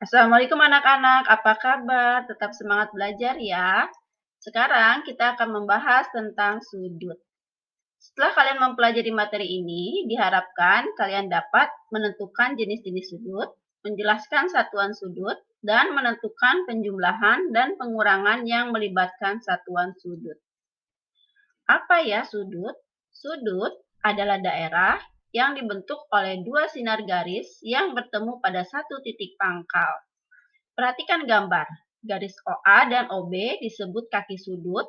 Assalamualaikum anak-anak, apa kabar? Tetap semangat belajar ya. Sekarang kita akan membahas tentang sudut. Setelah kalian mempelajari materi ini, diharapkan kalian dapat menentukan jenis-jenis sudut, menjelaskan satuan sudut, dan menentukan penjumlahan dan pengurangan yang melibatkan satuan sudut. Apa ya sudut? Sudut adalah daerah yang dibentuk oleh dua sinar garis yang bertemu pada satu titik pangkal. Perhatikan gambar. Garis OA dan OB disebut kaki sudut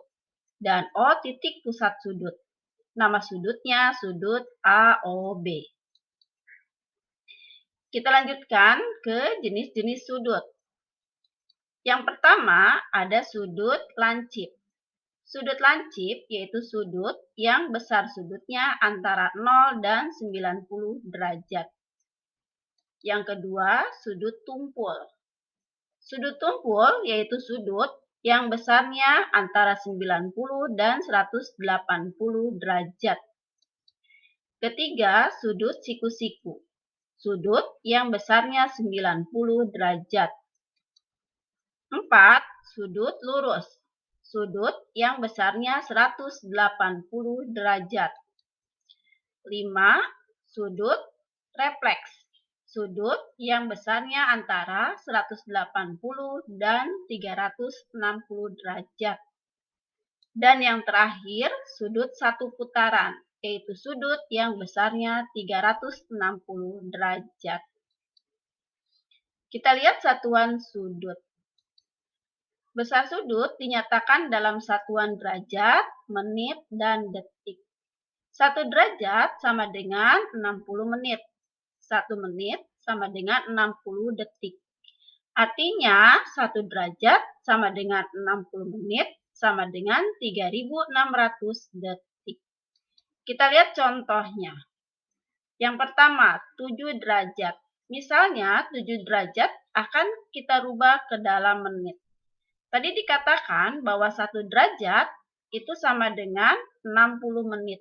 dan O titik pusat sudut. Nama sudutnya sudut AOB. Kita lanjutkan ke jenis-jenis sudut. Yang pertama ada sudut lancip. Sudut lancip yaitu sudut yang besar sudutnya antara 0 dan 90 derajat. Yang kedua, sudut tumpul. Sudut tumpul yaitu sudut yang besarnya antara 90 dan 180 derajat. Ketiga, sudut siku-siku. Sudut yang besarnya 90 derajat. 4. Sudut lurus. Sudut yang besarnya 180 derajat. 5. Sudut refleks. Sudut yang besarnya antara 180 dan 360 derajat. Dan yang terakhir, sudut satu putaran, yaitu sudut yang besarnya 360 derajat. Kita lihat satuan sudut. Besar sudut dinyatakan dalam satuan derajat, menit, dan detik. 1 derajat sama dengan 60 menit. 1 menit sama dengan 60 detik. Artinya, 1 derajat sama dengan 60 menit sama dengan 3.600 detik. Kita lihat contohnya. Yang pertama, 7 derajat. Misalnya, 7 derajat akan kita rubah ke dalam menit. Tadi dikatakan bahwa 1 derajat itu sama dengan 60 menit.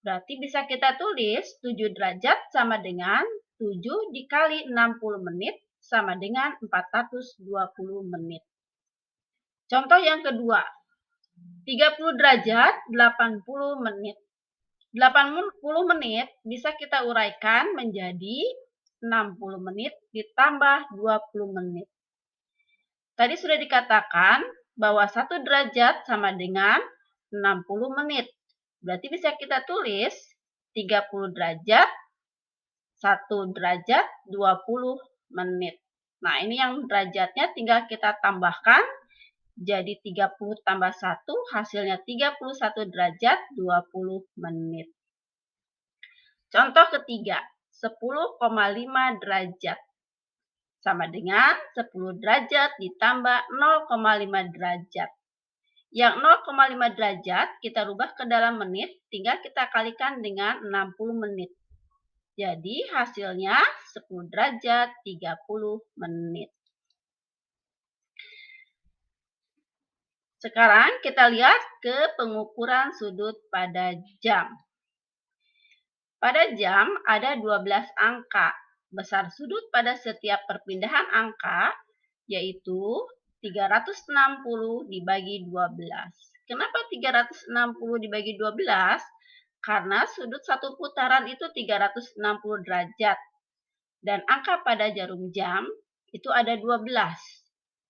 Berarti bisa kita tulis 7 derajat sama dengan 7 dikali 60 menit sama dengan 420 menit. Contoh yang kedua, 30 derajat 80 menit. 80 menit bisa kita uraikan menjadi 60 menit ditambah 20 menit. Tadi sudah dikatakan bahwa 1 derajat sama dengan 60 menit. Berarti bisa kita tulis 30 derajat, 1 derajat, 20 menit. Nah, ini yang derajatnya tinggal kita tambahkan. Jadi 30 tambah 1 hasilnya 31 derajat 20 menit. Contoh ketiga, 10,5 derajat. Sama dengan 10 derajat ditambah 0,5 derajat. Yang 0,5 derajat kita rubah ke dalam menit, tinggal kita kalikan dengan 60 menit. Jadi hasilnya 10 derajat 30 menit. Sekarang kita lihat ke pengukuran sudut pada jam. Pada jam ada 12 angka. Besar sudut pada setiap perpindahan angka yaitu 360 dibagi 12. Kenapa 360 dibagi 12? Karena sudut satu putaran itu 360 derajat. Dan angka pada jarum jam itu ada 12.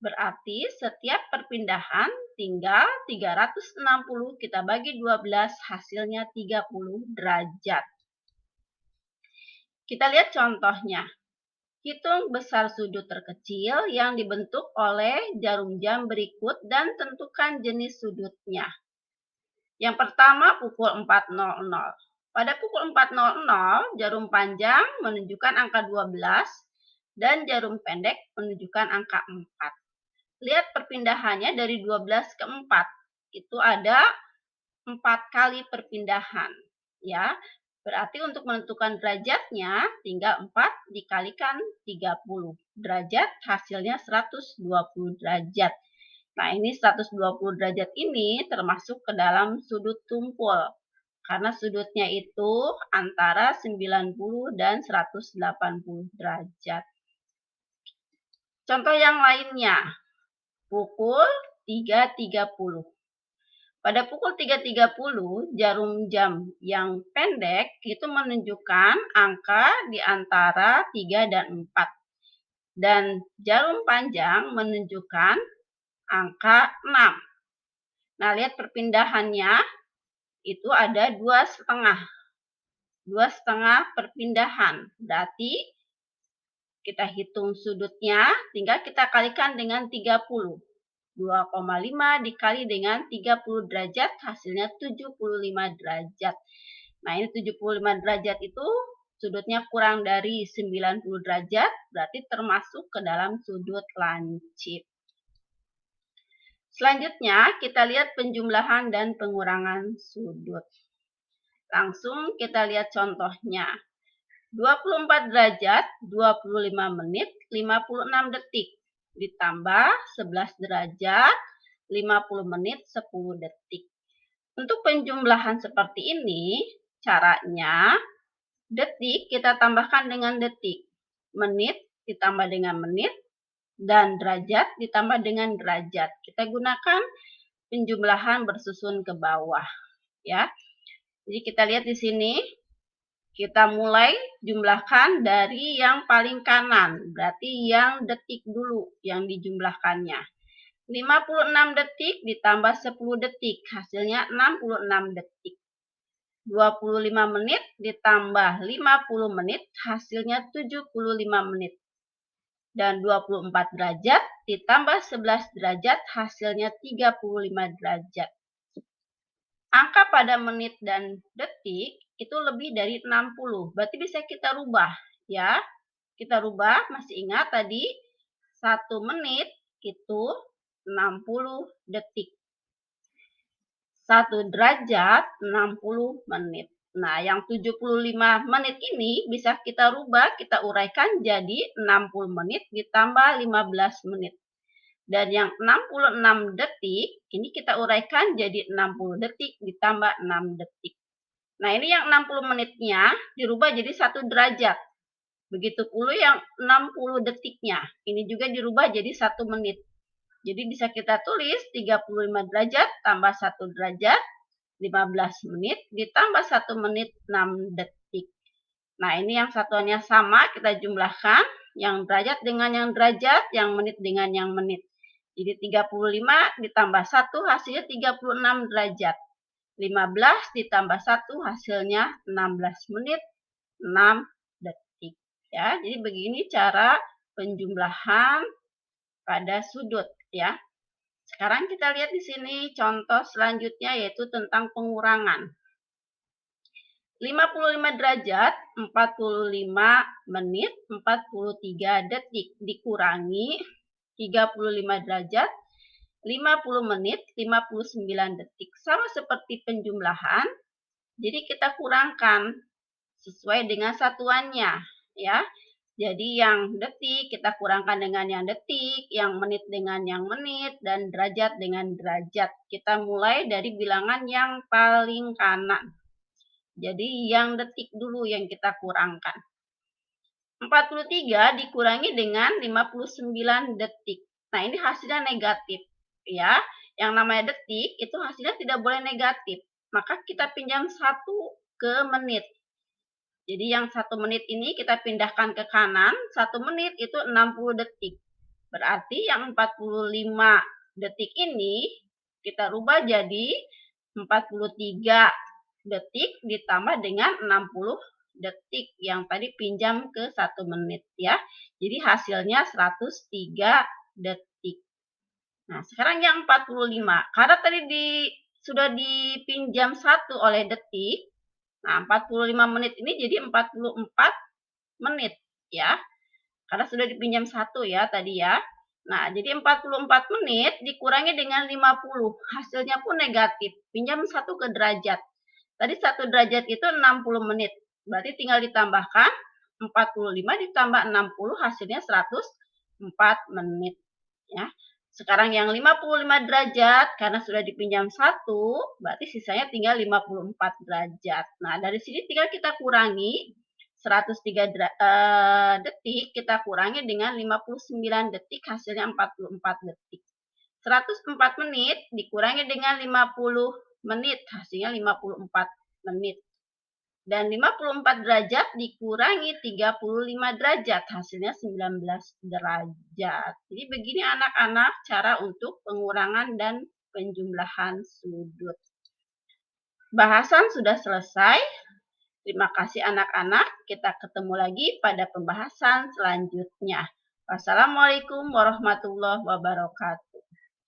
Berarti setiap perpindahan tinggal 360 kita bagi 12 hasilnya 30 derajat. Kita lihat contohnya. Hitung besar sudut terkecil yang dibentuk oleh jarum jam berikut dan tentukan jenis sudutnya. Yang pertama pukul 4.00. Pada pukul 4.00, jarum panjang menunjukkan angka 12 dan jarum pendek menunjukkan angka 4. Lihat perpindahannya dari 12 ke 4. Itu ada 4 kali perpindahan. Ya, berarti untuk menentukan derajatnya tinggal 4 dikalikan 30 derajat, hasilnya 120 derajat. Nah, ini 120 derajat ini termasuk ke dalam sudut tumpul. Karena sudutnya itu antara 90 dan 180 derajat. Contoh yang lainnya, pukul 3.30. Pada pukul 3.30, jarum jam yang pendek itu menunjukkan angka di antara 3 dan 4. Dan jarum panjang menunjukkan angka 6. Nah, lihat perpindahannya, itu ada 2,5. 2,5 perpindahan. Berarti kita hitung sudutnya, tinggal kita kalikan dengan 30. 2,5 dikali dengan 30 derajat, hasilnya 75 derajat. Nah, ini 75 derajat itu sudutnya kurang dari 90 derajat, berarti termasuk ke dalam sudut lancip. Selanjutnya, kita lihat penjumlahan dan pengurangan sudut. Langsung kita lihat contohnya. 24 derajat, 25 menit, 56 detik. Ditambah 11 derajat, 50 menit, 10 detik. Untuk penjumlahan seperti ini, caranya detik kita tambahkan dengan detik, menit ditambah dengan menit, dan derajat ditambah dengan derajat. Kita gunakan penjumlahan bersusun ke bawah, ya. Jadi kita lihat di sini, kita mulai jumlahkan dari yang paling kanan, berarti yang detik dulu yang dijumlahkannya. 56 detik ditambah 10 detik, hasilnya 66 detik. 25 menit ditambah 50 menit, hasilnya 75 menit. Dan 24 derajat ditambah 11 derajat, hasilnya 35 derajat. Angka pada menit dan detik itu lebih dari 60, berarti bisa kita rubah, ya. Kita rubah, masih ingat tadi 1 menit itu 60 detik. 1 derajat 60 menit. Nah, yang 75 menit ini bisa kita rubah, kita uraikan jadi 60 menit ditambah 15 menit. Dan yang 66 detik, ini kita uraikan jadi 60 detik ditambah 6 detik. Nah, ini yang 60 menitnya dirubah jadi 1 derajat. Begitu pula yang 60 detiknya. Ini juga dirubah jadi 1 menit. Jadi bisa kita tulis 35 derajat tambah 1 derajat, 15 menit ditambah 1 menit, 6 detik. Nah, ini yang satuannya sama, kita jumlahkan. Yang derajat dengan yang derajat, yang menit dengan yang menit. Jadi 35 ditambah 1 hasilnya 36 derajat. 15 ditambah 1 hasilnya 16 menit, 6 detik. Ya, jadi begini cara penjumlahan pada sudut, ya. Sekarang kita lihat di sini contoh selanjutnya, yaitu tentang pengurangan. 55 derajat, 45 menit, 43 detik dikurangi 35 derajat, 50 menit, 59 detik. Sama seperti penjumlahan, jadi kita kurangkan sesuai dengan satuannya, ya. Jadi yang detik kita kurangkan dengan yang detik, yang menit dengan yang menit, dan derajat dengan derajat. Kita mulai dari bilangan yang paling kanan. Jadi yang detik dulu yang kita kurangkan. 43 dikurangi dengan 59 detik. Nah, ini hasilnya negatif, ya. Yang namanya detik itu hasilnya tidak boleh negatif. Maka kita pinjam 1 ke menit. Jadi yang 1 menit ini kita pindahkan ke kanan, 1 menit itu 60 detik. Berarti yang 45 detik ini kita rubah jadi 43 detik ditambah dengan 60 detik yang tadi pinjam ke 1 menit, ya. Jadi hasilnya 103 detik. Nah, sekarang yang 45. Karena tadi sudah dipinjam 1 oleh detik. Nah, 45 menit ini jadi 44 menit, ya. Karena sudah dipinjam 1 ya tadi ya. Nah, jadi 44 menit dikurangi dengan 50. Hasilnya pun negatif. Pinjam 1 ke derajat. Tadi 1 derajat itu 60 menit. Berarti tinggal ditambahkan 45 ditambah 60 hasilnya 104 menit. Ya. Sekarang yang 55 derajat karena sudah dipinjam 1, berarti sisanya tinggal 54 derajat. Nah, dari sini tinggal kita kurangi detik kita kurangi dengan 59 detik, hasilnya 44 detik. 104 menit dikurangi dengan 50 menit, hasilnya 54 menit. Dan 54 derajat dikurangi 35 derajat, hasilnya 19 derajat. Jadi begini anak-anak cara untuk pengurangan dan penjumlahan sudut. Bahasan sudah selesai. Terima kasih anak-anak. Kita ketemu lagi pada pembahasan selanjutnya. Wassalamualaikum warahmatullahi wabarakatuh.